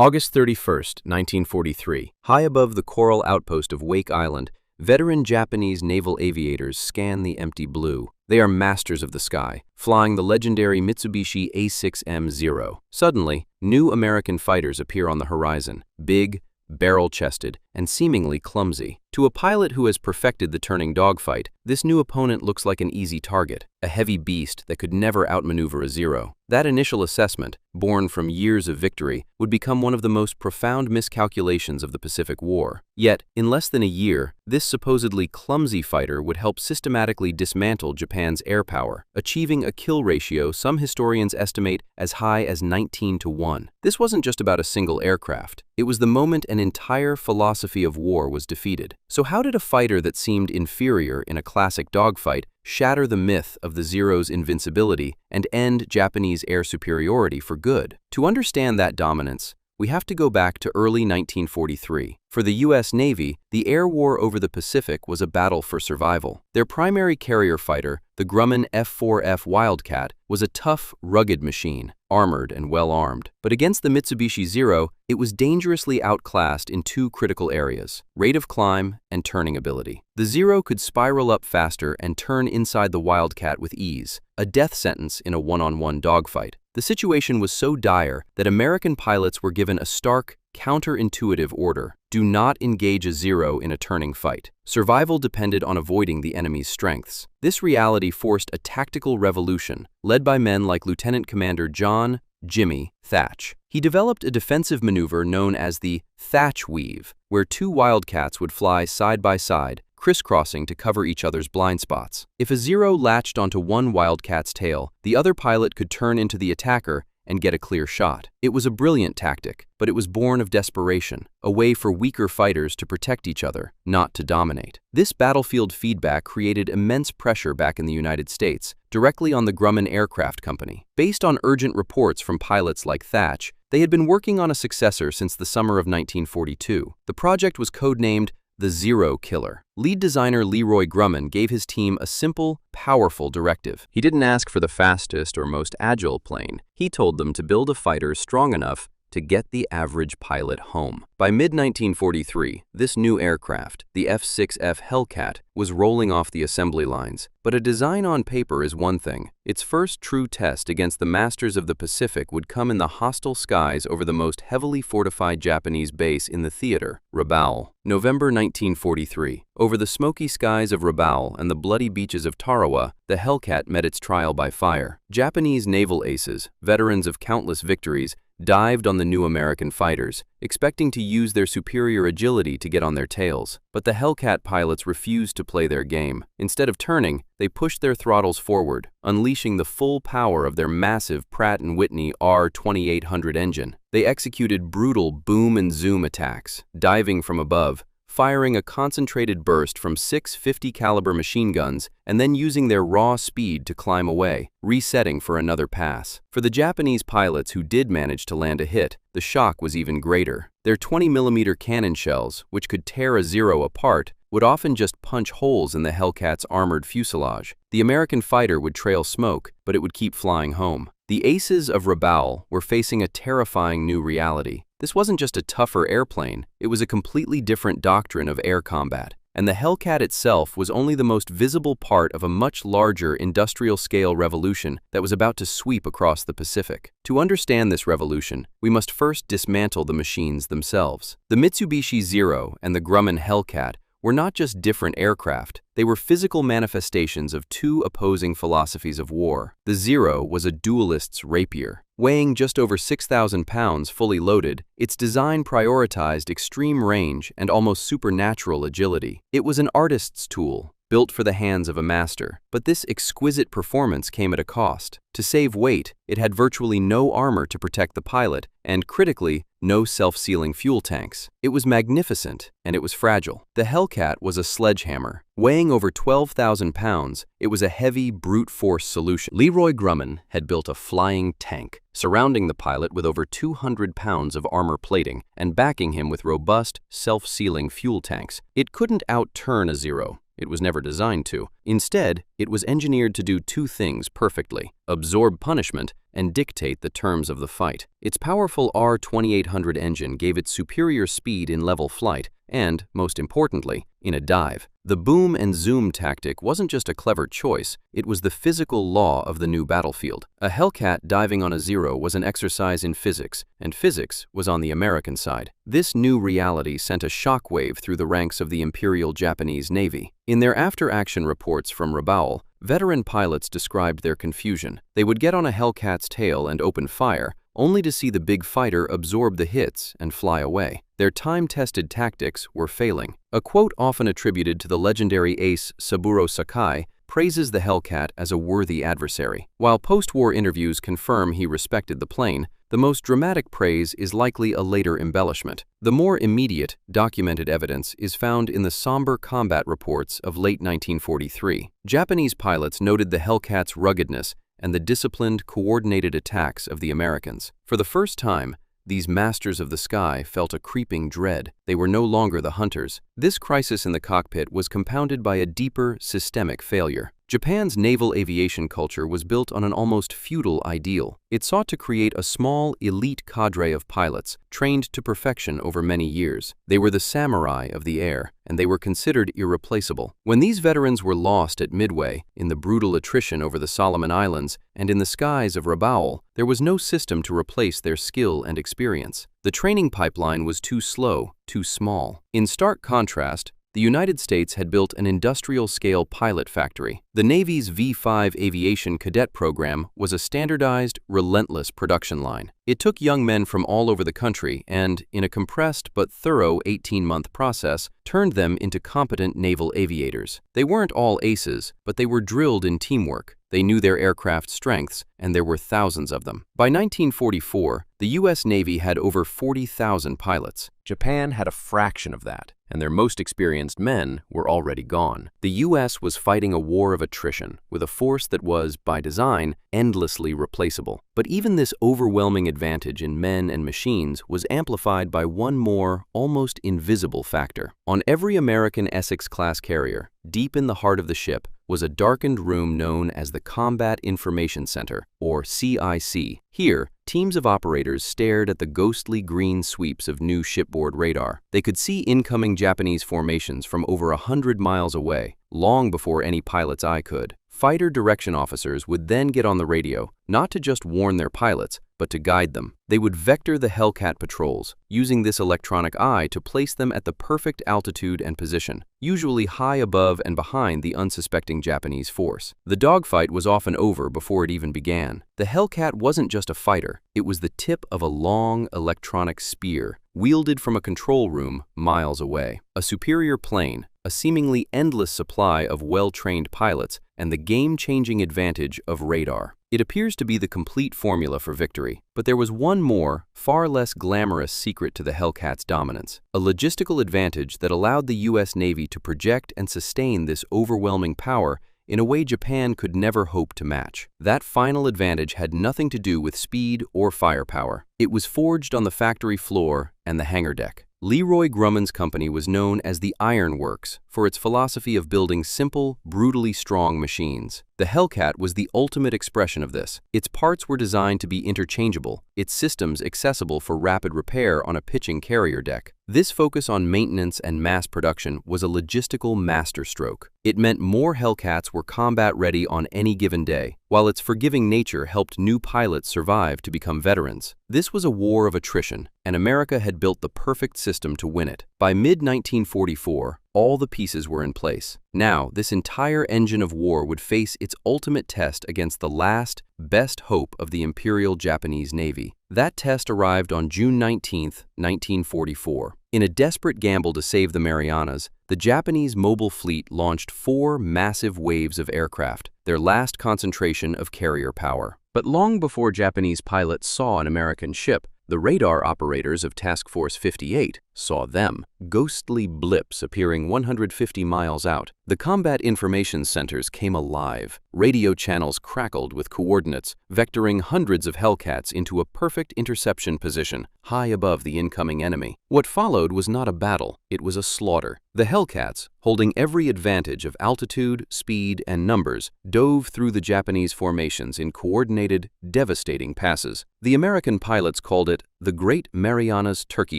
August 31st, 1943. High above the coral outpost of Wake Island, veteran Japanese naval aviators scan the empty blue. They are masters of the sky, flying the legendary Mitsubishi A6M Zero. Suddenly, new American fighters appear on the horizon, big, barrel-chested, and seemingly clumsy. To a pilot who has perfected the turning dogfight, this new opponent looks like an easy target, a heavy beast that could never outmaneuver a Zero. That initial assessment, born from years of victory, would become one of the most profound miscalculations of the Pacific War. Yet, in less than a year, this supposedly clumsy fighter would help systematically dismantle Japan's air power, achieving a kill ratio some historians estimate as high as 19-1. This wasn't just about a single aircraft. It was the moment an entire philosophy of war was defeated. So how did a fighter that seemed inferior in a classic dogfight shatter the myth of the Zero's invincibility and end Japanese air superiority for good? To understand that dominance, we have to go back to early 1943. For the U.S. Navy, the air war over the Pacific was a battle for survival. Their primary carrier fighter, the Grumman F4F Wildcat, was a tough, rugged machine, armored and well-armed. But against the Mitsubishi Zero, it was dangerously outclassed in two critical areas: rate of climb and turning ability. The Zero could spiral up faster and turn inside the Wildcat with ease, a death sentence in a one-on-one dogfight. The situation was so dire that American pilots were given a stark, counterintuitive order: do not engage a Zero in a turning fight. Survival depended on avoiding the enemy's strengths. This reality forced a tactical revolution, led by men like Lieutenant Commander John Jimmy Thatch. He developed a defensive maneuver known as the Thatch Weave, where two Wildcats would fly side by side, crisscrossing to cover each other's blind spots. If a Zero latched onto one Wildcat's tail, the other pilot could turn into the attacker and get a clear shot. It was a brilliant tactic, but it was born of desperation, a way for weaker fighters to protect each other, not to dominate. This battlefield feedback created immense pressure back in the United States, directly on the Grumman Aircraft Company. Based on urgent reports from pilots like Thatch, they had been working on a successor since the summer of 1942. The project was codenamed the Zero Killer. Lead designer Leroy Grumman gave his team a simple, powerful directive. He didn't ask for the fastest or most agile plane. He told them to build a fighter strong enough to get the average pilot home. By mid-1943, this new aircraft, the F6F Hellcat, was rolling off the assembly lines. But a design on paper is one thing. Its first true test against the masters of the Pacific would come in the hostile skies over the most heavily fortified Japanese base in the theater, Rabaul. November 1943. Over the smoky skies of Rabaul and the bloody beaches of Tarawa, the Hellcat met its trial by fire. Japanese naval aces, veterans of countless victories, dived on the new American fighters, expecting to use their superior agility to get on their tails. But the Hellcat pilots refused to play their game. Instead of turning, they pushed their throttles forward, unleashing the full power of their massive Pratt & Whitney R2800 engine. They executed brutal boom and zoom attacks, diving from above, firing a concentrated burst from 6 50 caliber machine guns, and then using their raw speed to climb away, resetting for another pass. For the Japanese pilots who did manage to land a hit, the shock was even greater. Their 20mm cannon shells, which could tear a Zero apart, would often just punch holes in the Hellcat's armored fuselage. The American fighter would trail smoke, but it would keep flying home. The aces of Rabaul were facing a terrifying new reality. This wasn't just a tougher airplane, it was a completely different doctrine of air combat. And the Hellcat itself was only the most visible part of a much larger industrial-scale revolution that was about to sweep across the Pacific. To understand this revolution, we must first dismantle the machines themselves. The Mitsubishi Zero and the Grumman Hellcat were not just different aircraft, they were physical manifestations of two opposing philosophies of war. The Zero was a duelist's rapier. Weighing just over 6,000 pounds fully loaded, its design prioritized extreme range and almost supernatural agility. It was an artist's tool, built for the hands of a master. But this exquisite performance came at a cost. To save weight, it had virtually no armor to protect the pilot, and critically, no self-sealing fuel tanks. It was magnificent, and it was fragile. The Hellcat was a sledgehammer. Weighing over 12,000 pounds, it was a heavy, brute force solution. Leroy Grumman had built a flying tank, surrounding the pilot with over 200 pounds of armor plating and backing him with robust, self-sealing fuel tanks. It couldn't outturn a Zero. It was never designed to. Instead, it was engineered to do two things perfectly: absorb punishment and dictate the terms of the fight. Its powerful R-2800 engine gave it superior speed in level flight and, most importantly, in a dive. The boom and zoom tactic wasn't just a clever choice, it was the physical law of the new battlefield. A Hellcat diving on a Zero was an exercise in physics, and physics was on the American side. This new reality sent a shockwave through the ranks of the Imperial Japanese Navy. In their after-action reports from Rabaul, veteran pilots described their confusion. They would get on a Hellcat's tail and open fire, only to see the big fighter absorb the hits and fly away. Their time-tested tactics were failing. A quote often attributed to the legendary ace Saburo Sakai praises the Hellcat as a worthy adversary. While post-war interviews confirm he respected the plane, the most dramatic praise is likely a later embellishment. The more immediate, documented evidence is found in the somber combat reports of late 1943. Japanese pilots noted the Hellcat's ruggedness and the disciplined, coordinated attacks of the Americans. For the first time, these masters of the sky felt a creeping dread. They were no longer the hunters. This crisis in the cockpit was compounded by a deeper, systemic failure. Japan's naval aviation culture was built on an almost feudal ideal. It sought to create a small, elite cadre of pilots, trained to perfection over many years. They were the samurai of the air, and they were considered irreplaceable. When these veterans were lost at Midway, in the brutal attrition over the Solomon Islands, and in the skies of Rabaul, there was no system to replace their skill and experience. The training pipeline was too slow, too small. In stark contrast, the United States had built an industrial-scale pilot factory. The Navy's V-5 Aviation cadet program was a standardized, relentless production line. It took young men from all over the country and, in a compressed but thorough 18-month process, turned them into competent naval aviators. They weren't all aces, but they were drilled in teamwork. They knew their aircraft's strengths, and there were thousands of them. By 1944, the U.S. Navy had over 40,000 pilots. Japan had a fraction of that, and their most experienced men were already gone. The U.S. was fighting a war of attrition, with a force that was, by design, endlessly replaceable. But even this overwhelming advantage in men and machines was amplified by one more, almost invisible factor. On every American Essex-class carrier, deep in the heart of the ship, was a darkened room known as the Combat Information Center, or CIC. Here, teams of operators stared at the ghostly green sweeps of new shipboard radar. They could see incoming Japanese formations from over 100 miles away, long before any pilot's eye could. Fighter direction officers would then get on the radio, not to just warn their pilots, but to guide them. They would vector the Hellcat patrols, using this electronic eye to place them at the perfect altitude and position, usually high above and behind the unsuspecting Japanese force. The dogfight was often over before it even began. The Hellcat wasn't just a fighter, it was the tip of a long electronic spear, wielded from a control room miles away. A superior plane, a seemingly endless supply of well-trained pilots, and the game-changing advantage of radar. It appears to be the complete formula for victory, but there was one more, far less glamorous secret to the Hellcat's dominance, a logistical advantage that allowed the U.S. Navy to project and sustain this overwhelming power in a way Japan could never hope to match. That final advantage had nothing to do with speed or firepower. It was forged on the factory floor and the hangar deck. Leroy Grumman's company was known as the Iron Works for its philosophy of building simple, brutally strong machines. The Hellcat was the ultimate expression of this. Its parts were designed to be interchangeable, its systems accessible for rapid repair on a pitching carrier deck. This focus on maintenance and mass production was a logistical masterstroke. It meant more Hellcats were combat-ready on any given day, while its forgiving nature helped new pilots survive to become veterans. This was a war of attrition, and America had built the perfect system to win it. By mid-1944, all the pieces were in place. Now, this entire engine of war would face its ultimate test against the last, best hope of the Imperial Japanese Navy. That test arrived on June 19, 1944. In a desperate gamble to save the Marianas, the Japanese mobile fleet launched 4 massive waves of aircraft, their last concentration of carrier power. But long before Japanese pilots saw an American ship, the radar operators of Task Force 58 saw them, ghostly blips appearing 150 miles out. The combat information centers came alive. Radio channels crackled with coordinates, vectoring hundreds of Hellcats into a perfect interception position, high above the incoming enemy. What followed was not a battle, it was a slaughter. The Hellcats, holding every advantage of altitude, speed, and numbers, dove through the Japanese formations in coordinated, devastating passes. The American pilots called it the Great Marianas Turkey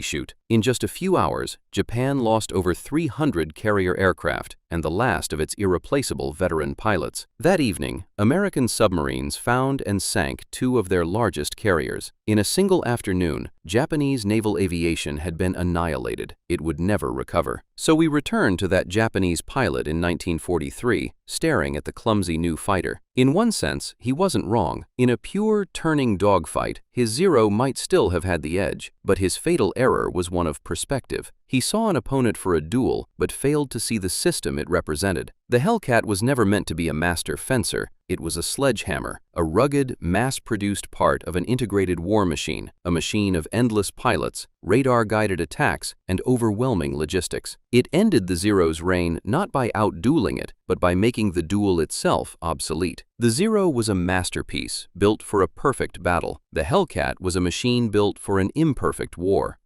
Shoot. In just a few hours, Japan lost over 300 carrier aircraft and the last of its irreplaceable veteran pilots. That evening, American submarines found and sank two of their largest carriers. In a single afternoon, Japanese naval aviation had been annihilated. It would never recover. So we returned to that Japanese pilot in 1943, staring at the clumsy new fighter. In one sense, he wasn't wrong. In a pure turning dogfight, his Zero might still have had the edge, but his fatal error was one of perspective. He saw an opponent for a duel, but failed to see the system it represented. The Hellcat was never meant to be a master fencer. It was a sledgehammer, a rugged, mass-produced part of an integrated war machine, a machine of endless pilots, radar-guided attacks, and overwhelming logistics. It ended the Zero's reign not by outdueling it, but by making the duel itself obsolete. The Zero was a masterpiece, built for a perfect battle. The Hellcat was a machine built for an imperfect war.